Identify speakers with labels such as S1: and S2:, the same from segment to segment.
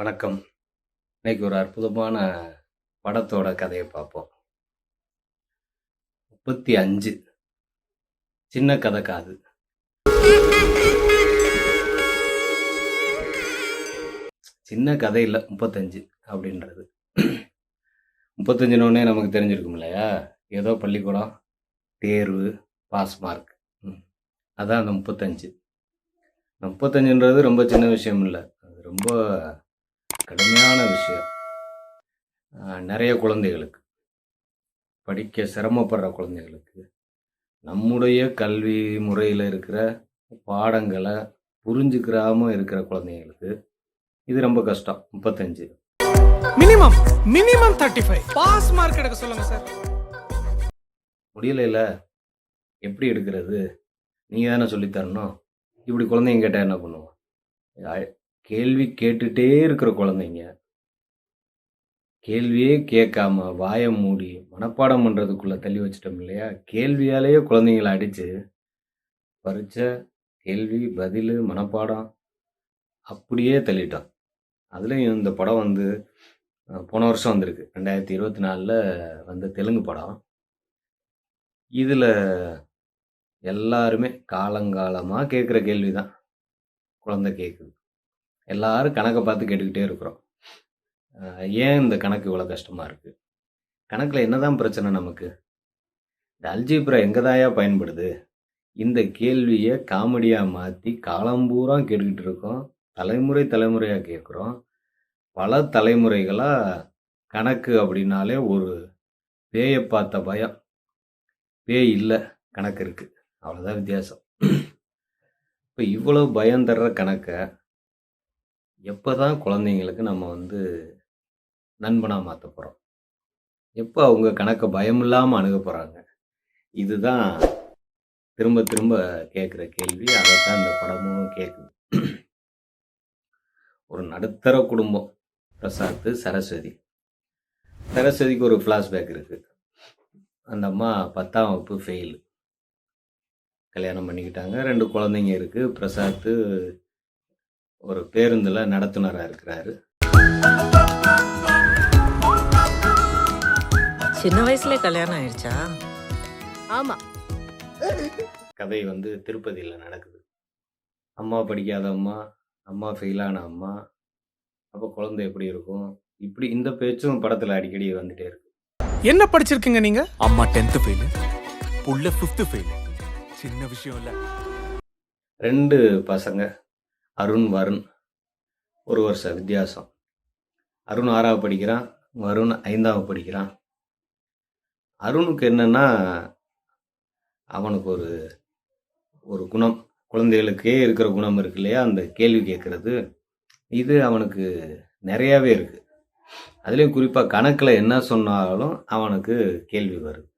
S1: வணக்கம். இன்னைக்கு ஒரு அற்புதமான படத்தோட கதையை பார்ப்போம். 35 சின்ன கதை காது. சின்ன கதை இல்லை, 35 அப்படின்றது. 35னோடனே நமக்கு தெரிஞ்சிருக்கும் இல்லையா? ஏதோ பள்ளிக்கூடம், தேர்வு, பாஸ் மார்க். அதான் அந்த 35. 35ன்றது ரொம்ப சின்ன விஷயம் இல்லை, அது ரொம்ப கடுமையான விஷயம். நிறைய குழந்தைகளுக்கு, படிக்க சிரமப்படுற குழந்தைகளுக்கு, நம்முடைய கல்வி முறையில் இருக்கிற பாடங்களை புரிஞ்சுக்கிறாம இருக்கிற குழந்தைங்களுக்கு இது ரொம்ப கஷ்டம். 35
S2: மினிமம் 35 பாஸ் மார்க் எடுக்க சொல்லுங்க சார்.
S1: முடியல, எப்படி எடுக்கிறது? நீங்க தானே சொல்லித்தரணும். இப்படி குழந்தைங்க கேட்டால் என்ன பண்ணுவோம்? கேள்வி கேட்டுட்டே இருக்கிற குழந்தைங்க கேள்வியே கேட்காம வாயை மூடி மனப்பாடம் பண்ணுறதுக்குள்ளே தள்ளி வச்சிட்டோம் இல்லையா? கேள்வியாலேயே குழந்தைங்களை அடித்து பரீட்சை, கேள்வி, பதில், மனப்பாடம் அப்படியே தள்ளிட்டோம். அதுலேயும் இந்த படம் வந்து போன வருஷம் வந்திருக்கு, 2024 வந்த தெலுங்கு படம். இதில் எல்லாருமே காலங்காலமாக கேட்குற கேள்வி தான் குழந்தை கேட்குது. எல்லாரும் கணக்கை பார்த்து கேட்டுக்கிட்டே இருக்கிறோம். ஏன் இந்த கணக்கு இவ்வளோ கஷ்டமாக இருக்குது? கணக்கில் என்னதான் பிரச்சனை நமக்கு? இந்த அல்ஜீப்ரா எங்கதாயா பயன்படுது? இந்த கேள்வியை காமெடியாக மாற்றி காலம்பூரா கேட்டுக்கிட்டு இருக்கோம். தலைமுறையாக கேட்குறோம். பல தலைமுறைகளாக கணக்கு அப்படின்னாலே ஒரு பேயை பார்த்த பயம். பேய் இல்லை, கணக்கு இருக்குது, அவ்வளோதான் வித்தியாசம். இப்போ இவ்வளோ பயம் தர்ற கணக்கை எப்போ தான் குழந்தைங்களுக்கு நம்ம வந்து நண்பனாக மாற்ற போகிறோம்? எப்போ அவங்க கணக்கை பயம் இல்லாமல் அணுக போகிறாங்க? இதுதான் திரும்ப திரும்ப கேட்குற கேள்வி. அதைத்தான் இந்த படமும் கேட்குது. ஒரு நடுத்தர குடும்பம், பிரசாத், சரஸ்வதி. சரஸ்வதிக்கு ஒரு ஃப்ளாஷ்பேக் இருக்குது. அந்த அம்மா 10ஆம் வகுப்பு ஃபெயில், கல்யாணம் பண்ணிக்கிட்டாங்க, 2 குழந்தைங்க இருக்குது. பிரசாத் ஒரு பேருந்தில் நடத்துனராக இருக்கிறாரு.
S3: சின்ன வயசுல கல்யாணம் ஆயிடுச்சா?
S4: ஆமா.
S1: கதை வந்து திருப்பதியில் நடக்குது. அம்மா படிக்காத அம்மா, அம்மா ஃபெயிலான அம்மா, அப்போ குழந்தை எப்படி இருக்கும்? இப்படி இந்த பேச்சும் படத்தில் அடிக்கடி வந்துட்டே இருக்கு.
S2: என்ன படிச்சிருக்கீங்க நீங்க?
S5: அம்மா 10th ஃபெயில், புள்ள 5th ஃபெயில். சின்ன விஷயம் இல்ல.
S1: 2 பசங்க, அருண், வருண், 1 வருஷ வித்தியாசம். அருண் 6ஆவது படிக்கிறான், வருண் 5ஆவது படிக்கிறான். அருணுக்கு என்னன்னா, அவனுக்கு ஒரு குணம், குழந்தைகளுக்கே இருக்கிற குணம் இருக்கு இல்லையா, அந்த கேள்வி கேட்கறது. இது அவனுக்கு நிறையாவே இருக்குது. அதுலேயும் குறிப்பாக கணக்கில் என்ன சொன்னாலும் அவனுக்கு கேள்வி வருது.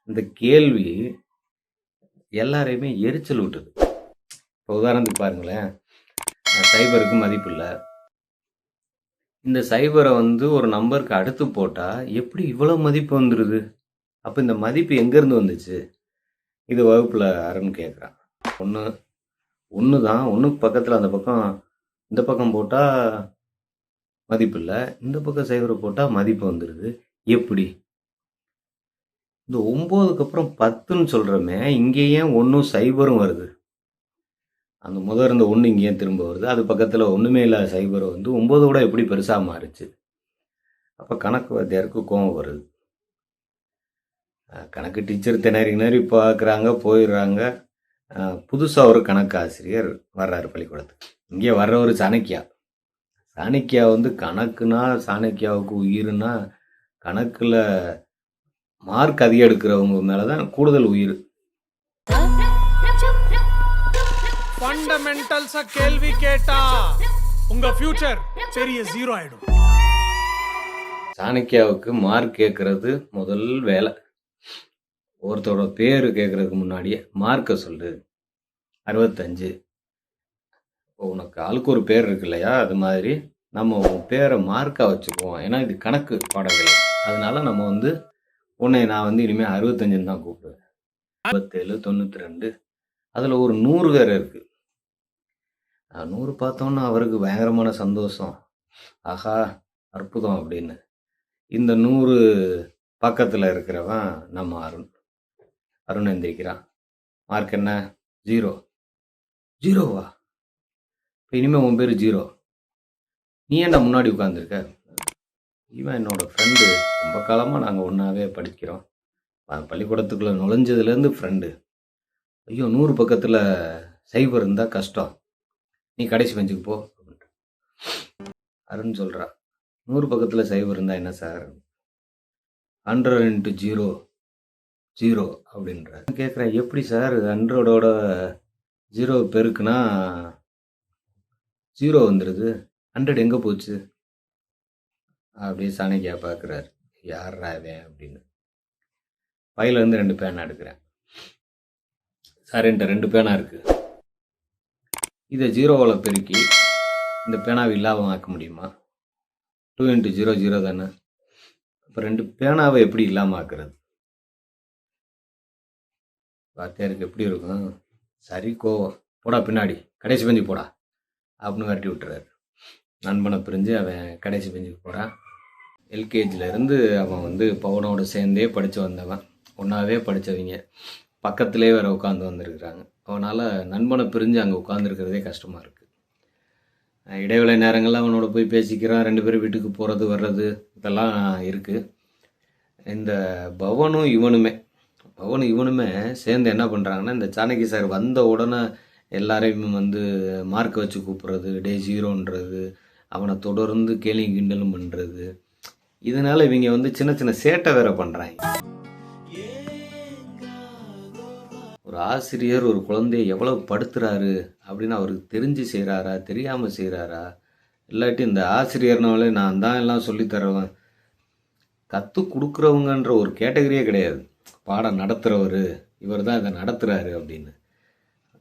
S1: இந்த கேள்வி எல்லாரையுமே எரிச்சல் விட்டுது. இப்போ உதாரணத்துக்கு பாருங்களேன், சைபருக்கு மதிப்பு இல்லை. இந்த சைபரை வந்து ஒரு நம்பருக்கு அடுத்து போட்டால் எப்படி இவ்வளோ மதிப்பு வந்துடுது? அப்போ இந்த மதிப்பு எங்கேருந்து வந்துச்சு? இது வகுப்பில் அருண் கேட்குறான். ஒன்று தான், ஒன்றுக்கு பக்கத்தில் அந்த பக்கம், இந்த பக்கம் போட்டால் மதிப்பு இல்லை, இந்த பக்கம் சைபரை போட்டால் மதிப்பு வந்துடுது. எப்படி? இந்த 9க்கு அப்புறம் 10ன்னு சொல்கிறோமே, இங்கே ஏன் 1ம் 0 வருது? அந்த முதல் இருந்த 1 இங்கே ஏன் திரும்ப வருது? அது பக்கத்தில் ஒன்றுமே இல்லாத சைபர் வந்து 9 கூட எப்படி பெருசாக மாறுச்சு? அப்போ கணக்கு வாத்தியாருக்கு கோவம் வருது. கணக்கு டீச்சர் திணறி பார்க்குறாங்க, போயிடுறாங்க. புதுசாக ஒரு கணக்கு ஆசிரியர் வர்றாரு பள்ளிக்கூடத்துக்கு. இங்கே வர்றவர் சாணக்கியா. சாணக்கியா வந்து கணக்குனா சாணக்கியாவுக்கு உயிர்னா, கணக்கில் மார்க் அதிகம் எடுக்கிறவங்க மேலே தான் கூடுதல் உயிர்.
S2: ஃபண்டமெண்டல்ஸா கேள்வி கேட்டா உங்க ஃபியூச்சர் பெரிய 0 ஆயிடும்.
S1: சாணக்கியாவுக்கு மார்க் கேட்கறது முதல் வேலை. ஒருத்தரோட பேர் கேட்கறதுக்கு முன்னாடியே மார்க்கை சொல்லு, 65. உனக்கு ஆளுக்கு ஒரு பேர் இருக்கு இல்லையா, அது மாதிரி நம்ம உன் பேரை மார்க்காக வச்சுக்குவோம். ஏன்னா இது கணக்கு பாடங்கள், அதனால நம்ம வந்து உன்னை நான் வந்து இனிமேல் 65ன்னு தான் கூப்பிடுவேன். 57, 92, அதில் ஒரு 100 வேறு இருக்குது. 100 பார்த்தோன்னா அவருக்கு பயங்கரமான சந்தோஷம். ஆஹா! அற்புதம் அப்படின்னு. இந்த 100 பக்கத்துல இருக்கிறவன் நம்ம அருண். அருண் எந்திரிக்கிறான். மார்க் என்ன? 0. 0வா? இப்ப இனிமே உன் பேரு 0. நீ ஏன்டா முன்னாடி உட்கார்ந்திருக்க? இவன் என்னோட ஃப்ரெண்டு. ரொம்ப காலமா நாங்க ஒண்ணாவே படிக்கிறோம். பள்ளிக்கூடத்துக்குள்ள நுழைஞ்சதுலேருந்து ஃப்ரெண்டு. ஐயோ! 100 பக்கத்துல 0 இருந்தா கஷ்டம். நீ கடைசி பெஞ்சுக்கு போ. அருண் சொல்றான். 100 பக்கத்துல 0 இருந்தா என்ன சார்? 100 into 0 0 அப்படின்றார். கேட்குறேன், எப்படி சார் 100ஓட 0 பெருக்குனா 0 வந்துடுது, 100 எங்கே போச்சு? அப்படியே சாணக்கியா பார்க்குறாரு. யார்ரா இவன் அப்படின்னு. பையில இருந்து 2 பேனா எடுக்கிறேன். சார் என்கிட்ட 2 பேனா இருக்கு. இதை 0வில் பெருக்கி இந்த பேனாவை இல்லாமல் ஆக்க முடியுமா? 2 into 0 0 தானே. இப்போ 2 பேனாவை எப்படி இல்லாமல் ஆக்குறது? வாத்தியாருக்கு எப்படி இருக்கும்? சரி கோவம். போடா பின்னாடி, கடைசி பெஞ்சு போடா அப்படின்னு விரட்டி விட்டுறாரு. நண்பனை பிரிஞ்சு அவன் கடைசி பெஞ்சுக்கு போகிறான். எல்கேஜிலேருந்து அவன் வந்து பவனோட சேர்ந்தே படித்து வந்தவன். ஒன்றாவே படித்தவங்க பக்கத்துலேயே வேற உட்காந்து வந்திருக்கிறாங்க. அவனால் நண்பனை பிரிஞ்சு அங்கே உட்காந்துருக்கிறதே கஷ்டமாக இருக்குது. இடைவேளை நேரங்களில் அவனோட போய் பேசிக்கிறான். 2 பேரும் வீட்டுக்கு போகிறது வர்றது இதெல்லாம் இருக்குது. இந்த பவனும் இவனுமே சேர்ந்து என்ன பண்ணுறாங்கன்னா, இந்த சாணக்கிய சார் வந்த உடனே எல்லாரையும் வந்து மார்க் வச்சு கூப்பிட்றது, டே 0ன்றது, அவனை தொடர்ந்து கேலி கிண்டலும் பண்ணுறது. இதனால் இவங்க வந்து சின்ன சின்ன சேட்டை வேற பண்ணுறாங்க. ஒரு ஆசிரியர் ஒரு குழந்தைய எவ்வளவு படுத்துறாரு அப்படின்னு அவருக்கு தெரிஞ்சு செய்கிறாரா, தெரியாமல் செய்கிறாரா? இல்லாட்டி இந்த ஆசிரியர்னாலே நான் தான் எல்லாம் சொல்லித்தரவன், கற்றுக் கொடுக்குறவங்கன்ற ஒரு கேட்டகரியே கிடையாது. பாடம் நடத்துகிறவர் இவர் தான் இதை நடத்துகிறாரு அப்படின்னு.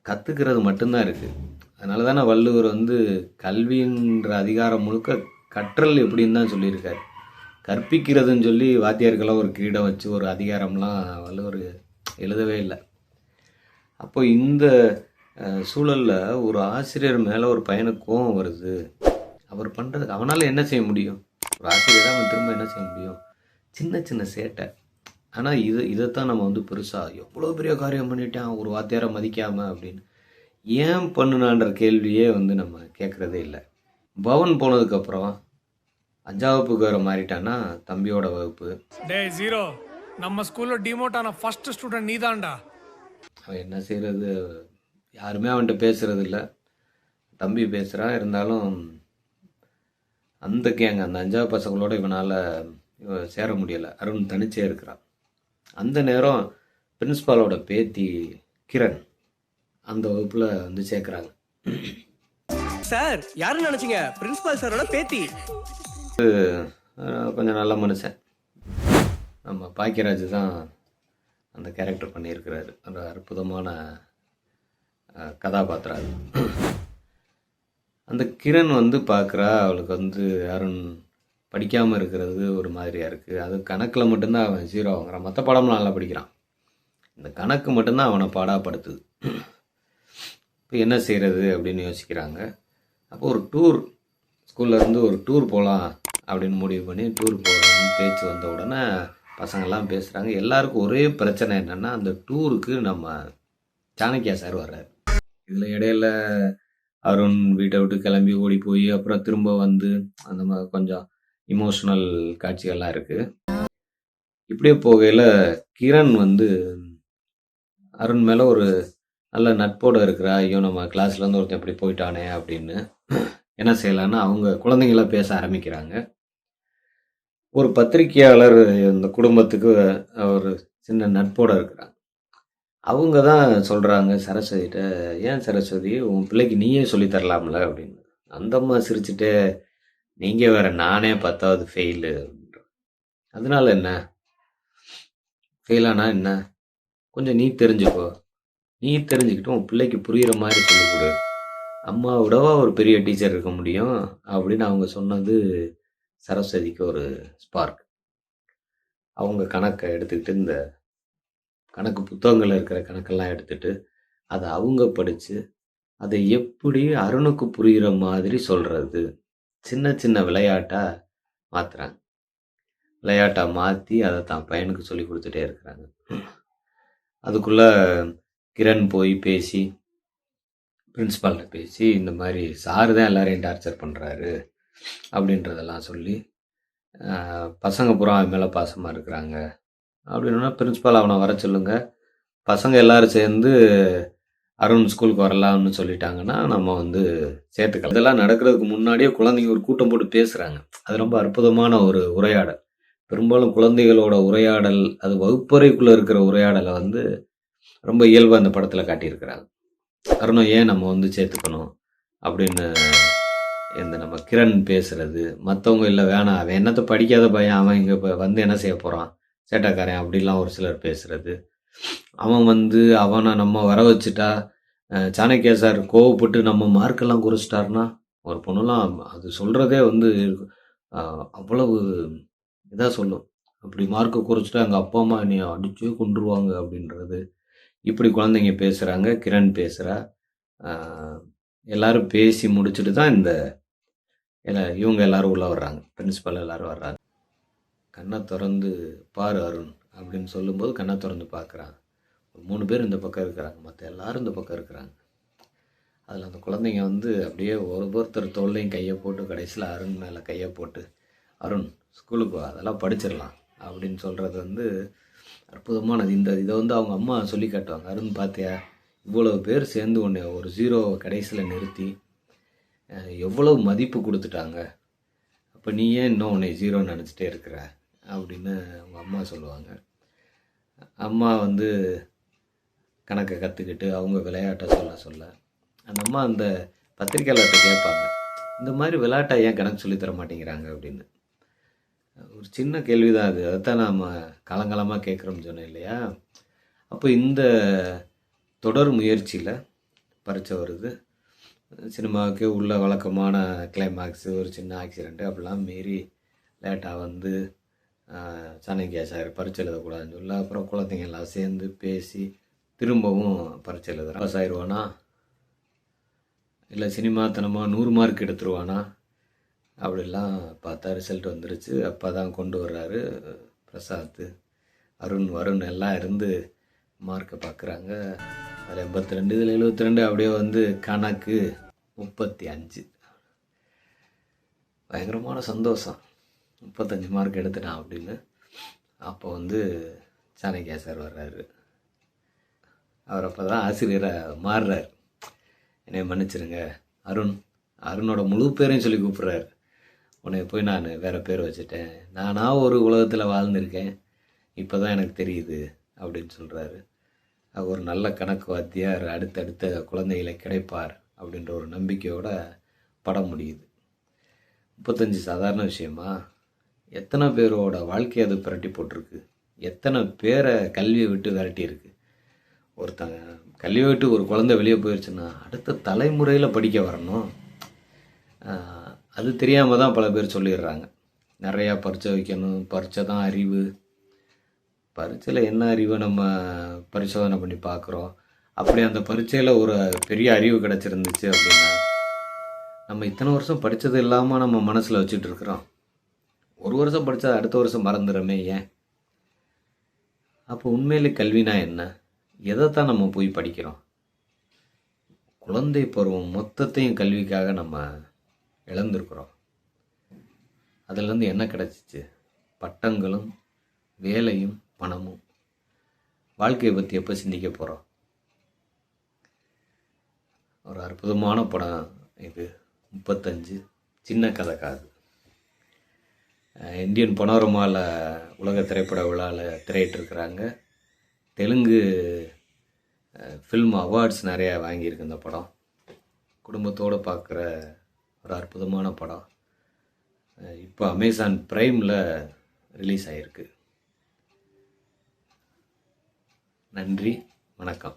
S1: கற்றுக்கிறது மட்டும்தான் இருக்குது. அதனால தானே வள்ளுவர் வந்து கல்வின்ற அதிகாரம் முழுக்க கற்றல் எப்படின்னு தான் சொல்லியிருக்காரு. கற்பிக்கிறதுன்னு சொல்லி வாத்தியாருக்கெல்லாம் ஒரு கிரீடம் வச்சு ஒரு அதிகாரம்லாம் வள்ளுவர் எழுதவே இல்லை. அப்போ இந்த சூழலில் ஒரு ஆசிரியர் மேலே ஒரு பையனுக்கு கோவம் வருது. அவர் பண்ணுறதுக்கு அவனால் என்ன செய்ய முடியும்? ஒரு ஆசிரியராக அவன் திரும்ப என்ன செய்ய முடியும்? சின்ன சின்ன சேட்டை. ஆனால் இதைத்தான் நம்ம வந்து பெருசாக எவ்வளோ பெரிய காரியம் பண்ணிட்டான் ஒரு வாத்தியாரை மதிக்காமல் அப்படின்னு ஏன் பண்ணுனான்ற கேள்வியே வந்து நம்ம கேட்குறதே இல்லை. பவன் போனதுக்கப்புறம் 5ஆம் வகுப்புக்கு வேறு மாறிட்டான்னா தம்பியோட வகுப்பு.
S2: டே 0, நம்ம ஸ்கூல்ல டிமோட் ஆன ஃபர்ஸ்ட் ஸ்டூடெண்ட் நீதான்டா.
S1: அவன் என்ன செய்கிறது? யாருமே அவன்கிட்ட பேசுறது இல்லை. தம்பி பேசுகிறான். இருந்தாலும் அந்த கேங்க அந்த 5ஆவது பசங்களோட இவனால் சேர முடியலை. அருண் தனிச்சே இருக்கிறான். அந்த நேரம் பிரின்ஸ்பாலோட பேத்தி கிரண் அந்த வகுப்பில் வந்து சேர்க்குறாங்க.
S4: சார் யாரு நினைச்சீங்க? பிரின்சிபால் சாரோட பேத்தி.
S1: கொஞ்சம் நல்ல மனுஷன். நம்ம பாக்கியராஜ் தான் அந்த கேரக்டர் பண்ணியிருக்கிறாரு. அந்த அற்புதமான கதாபாத்திரம் அது. அந்த கிரண் வந்து பார்க்குறா. அவளுக்கு வந்து அருண் படிக்காமல் இருக்கிறது ஒரு மாதிரியாக இருக்குது. அது கணக்கில் மட்டும்தான் அவன் 0 வாங்குறான். மற்ற பாடம்லாம் நல்லா படிக்கிறான். இந்த கணக்கு மட்டும்தான் அவனை பாடாப்படுத்துது. இப்போ என்ன செய்கிறது அப்படின்னு யோசிக்கிறாங்க. அப்போ ஒரு டூர், ஸ்கூல்லேருந்து ஒரு டூர் போகலாம் அப்படின்னு முடிவு பண்ணி டூர் போகணும்னு பேச்சு வந்த உடனே பசங்கள்லாம் பேசுகிறாங்க. எல்லாருக்கும் ஒரே பிரச்சனை என்னென்னா, அந்த டூருக்கு நம்ம சாணக்கியா சார் வர்றாரு. இதில் இடையில அருண் வீட்டை விட்டு கிளம்பி ஓடி போய் அப்புறம் திரும்ப வந்து அந்த மாதிரி கொஞ்சம் இமோஷனல் காட்சிகள்லாம் இருக்குது. இப்படியே போகையில் கிரண் வந்து அருண் மேலே ஒரு நல்ல நட்போடு இருக்கிறா. ஐயோ நம்ம கிளாஸ்லேருந்து ஒருத்தன் எப்படி போயிட்டானே அப்படின்னு என்ன செய்யலான்னு அவங்க குழந்தைங்கள பேச ஆரம்பிக்கிறாங்க. ஒரு பத்திரிகையாளர் இந்த குடும்பத்துக்கு ஒரு சின்ன நட்போடு இருக்கிறாங்க. அவங்க தான் சொல்கிறாங்க சரஸ்வதிகிட்ட, ஏன் சரஸ்வதி உன் பிள்ளைக்கு நீயே சொல்லித்தரலாம்ல அப்படின்னு. அந்த அம்மா சிரிச்சுட்டு, நீங்கள் வேற நானே 10வது ஃபெயிலு. அதனால என்ன? ஃபெயிலானா என்ன? கொஞ்சம் நீ தெரிஞ்சுக்கோ. நீ தெரிஞ்சுக்கிட்டு உன் பிள்ளைக்கு புரிகிற மாதிரி சொல்லிக் கொடு. அம்மாவோடவா ஒரு பெரிய டீச்சர் இருக்க முடியும் அப்படின்னு அவங்க சொன்னது சரஸ்வதிக்கு ஒரு ஸ்பார்க். அவங்க கணக்கை எடுத்துக்கிட்டு, இந்த கணக்கு புத்தகங்கள் இருக்கிற கணக்கெல்லாம் எடுத்துகிட்டு அதை அவங்க படித்து அதை எப்படி அருணுக்கு புரிகிற மாதிரி சொல்கிறது சின்ன சின்ன விளையாட்டாக மாற்றுறாங்க. விளையாட்டாக மாற்றி அதை தான் பையனுக்கு சொல்லி கொடுத்துட்டே இருக்கிறாங்க. அதுக்குள்ளே கிரண் போய் பேசி பிரின்ஸ்பால்கிட்ட பேசி இந்த மாதிரி சாரு தான் எல்லாரையும் டார்ச்சர் பண்ணுறாரு அப்படின்றதெல்லாம் சொல்லி பசங்க பூரா அவன் மேலே பாசமாக இருக்கிறாங்க அப்படின்னா பிரின்ஸ்பால் அவனை வர சொல்லுங்க, பசங்க எல்லாரும் சேர்ந்து அருண் ஸ்கூலுக்கு வரலாம்னு சொல்லிட்டாங்கன்னா நம்ம வந்து சேர்த்துக்கலாம். இதெல்லாம் நடக்கிறதுக்கு முன்னாடியே குழந்தைங்க ஒரு கூட்டம் போட்டு பேசுகிறாங்க. அது ரொம்ப அற்புதமான ஒரு உரையாடல். பெரும்பாலும் குழந்தைகளோட உரையாடல், அது வகுப்பறைக்குள்ளே இருக்கிற உரையாடலை வந்து ரொம்ப இயல்பாக அந்த படத்தில் காட்டியிருக்கிறாங்க. அருணை ஏன் நம்ம வந்து சேர்த்துக்கணும் அப்படின்னு இந்த நம்ம கிரண் பேசுறது, மற்றவங்க இல்லை வேணாம் அவன் என்னத்தை படிக்காத பையன், அவன் இங்கே இப்போ வந்து என்ன செய்ய போகிறான் சேட்டாக்காரன் அப்படிலாம் ஒரு சிலர் பேசுறது. அவன் வந்து அவனை நம்ம வர வச்சுட்டா சாணக்கியா சார் கோவப்பட்டு நம்ம மார்க்கெல்லாம் குறைச்சிட்டாருன்னா ஒரு பொண்ணுலாம் அது சொல்கிறதே வந்து அவ்வளவு இதாக சொல்லும். அப்படி மார்க்கை குறைச்சிட்டா எங்கள் அப்பா அம்மா என்னை அடிச்சே கொண்டுருவாங்க அப்படின்றது. இப்படி குழந்தைங்க பேசுகிறாங்க, கிரண் பேசுகிறா. எல்லாரும் பேசி முடிச்சுட்டு தான் இவங்க எல்லாரும் உள்ளே வர்றாங்க, பிரின்சிபல் எல்லாரும் வர்றாங்க. கண்ணை திறந்து பாரு அருண் அப்படின்னு சொல்லும்போது கண்ணை திறந்து பார்க்குறான். 3 பேர் இந்த பக்கம் இருக்கிறாங்க, மற்ற எல்லாரும் இந்த பக்கம் இருக்கிறாங்க. அதில் அந்த குழந்தைங்க வந்து அப்படியே ஒருத்தர் தோல்லையும் கையை போட்டு கடைசியில் அருண் மேலே கையை போட்டு அருண் ஸ்கூலுக்கு வா, அதெல்லாம் படிச்சிடலாம் அப்படின்னு சொல்கிறது வந்து அற்புதமானது. இதை வந்து அவங்க அம்மா சொல்லி காட்டுவாங்க. அருண் பார்த்தியா, இவ்வளவு பேர் சேர்ந்து உன்னை ஒரு 0 கடைசியில் நிறுத்தி எவ்வளவு மதிப்பு கொடுத்துட்டாங்க, அப்போ நீ ஏன் இன்னும் உன்னை 0 நினச்சிட்டே இருக்கிற அப்படின்னு அவங்க அம்மா சொல்லுவாங்க. அம்மா வந்து கணக்கை கற்றுக்கிட்டு அவங்க விளையாட்டை சொல்ல அந்த அம்மா அந்த பத்திரிக்கையாளர்கிட்ட கேட்பாங்க, இந்த மாதிரி விளையாட்டை ஏன் கணக்கு சொல்லித்தர மாட்டேங்கிறாங்க அப்படின்னு. ஒரு சின்ன கேள்வி தான் அது, அதைத்தான் நாம் காலங்காலமாக கேட்குறோம்னு சொன்னேன் இல்லையா. அப்போ இந்த தொடர் முயற்சியில் பரீட்சை வருது, சினிமாவுக்கு உள்ள வழக்கமான கிளைமேக்ஸு, ஒரு சின்ன ஆக்சிடெண்ட்டு அப்படிலாம் மீறி லேட்டாக வந்து சாணக்கியா சார் பரீட்சை எழுதக்கூடாதுன்னு சொல்ல, அப்புறம் குழந்தைங்க எல்லாம் சேர்ந்து பேசி திரும்பவும் பரீட்சை எழுதுறான். பாஸ் ஆயிடுவானா இல்லை சினிமாத்தனமாக 100 மார்க் எடுத்துருவானா அப்படிலாம் பார்த்தா ரிசல்ட் வந்துருச்சு. அப்போ தான் கொண்டு வர்றாரு பிரசாத், வருண் எல்லாம் இருந்து மார்க்கை பார்க்குறாங்க. அதில் 82, இதில் 72, அப்படியே வந்து கணக்கு 35. பயங்கரமான சந்தோஷம், 35 மார்க் எடுத்துட்டான் அப்படின்னு. அப்போ வந்து சாணக்கியா சார் வர்றாரு. அவர் அப்போ தான் ஆசிரியராக மாறுறார். என்னை மன்னிச்சிருங்க அருணோட முழு பேரையும் சொல்லி கூப்பிட்றாரு. உன்னை போய் நான் வேறு பேர் வச்சுட்டேன், நானாக ஒரு உலகத்தில் வாழ்ந்திருக்கேன், இப்போ தான் எனக்கு தெரியுது அப்படின்னு சொல்கிறாரு. ஒரு நல்ல கணக்கு வாத்தியார் அடுத்தடுத்த குழந்தைகளை கிடைப்பார் அப்படின்ற ஒரு நம்பிக்கையோட படம் முடியுது. 35 சாதாரண விஷயமா? எத்தனை பேரோட வாழ்க்கையை அது புரட்டி போட்டிருக்கு, எத்தனை பேரை கல்வியை விட்டு விரட்டியிருக்கு. ஒருத்தங்க கல்வியை விட்டு ஒரு குழந்தை வெளியே போயிடுச்சுன்னா அடுத்த தலைமுறையில் படிக்க வரணும். அது தெரியாமல் தான் பல பேர் சொல்லிடுறாங்க, நிறையா பரீட்சை வைக்கணும், பரீட்சை தான் அறிவு. பரீட்சையில் என்ன அறிவை நம்ம பரிசோதனை பண்ணி பார்க்குறோம். அப்படி அந்த பரீட்சையில் ஒரு பெரிய அறிவு கிடச்சிருந்துச்சு அப்படின்னா நம்ம இத்தனை வருஷம் படித்தது இல்லாமல் நம்ம மனசில் வச்சுட்டு இருக்கிறோம். ஒரு வருஷம் படித்தா அடுத்த வருஷம் மறந்துடுறோமே ஏன்? அப்போ உண்மையிலே கல்வினா என்ன? எதைத்தான் நம்ம போய் படிக்கிறோம்? குழந்தை பருவம் மொத்தத்தையும் கல்விக்காக நம்ம இழந்திருக்கிறோம். அதுலேருந்து என்ன கிடச்சிச்சு? பட்டங்களும் வேலையும் பணமும். வாழ்க்கையை பற்றி எப்போ சிந்திக்க போகிறோம்? ஒரு அற்புதமான படம் இது 35, சின்ன கதை காது. இந்தியன் பனோரமாவில் உலக திரைப்பட விழாவில் திரையிட்டிருக்கிறாங்க. தெலுங்கு ஃபில்ம் அவார்ட்ஸ் நிறையா வாங்கியிருக்கு இந்த படம். குடும்பத்தோடு பார்க்குற ஒரு அற்புதமான படம். இப்போ அமேசான் பிரைமில் ரிலீஸ் ஆகிருக்கு. நன்றி, வணக்கம்.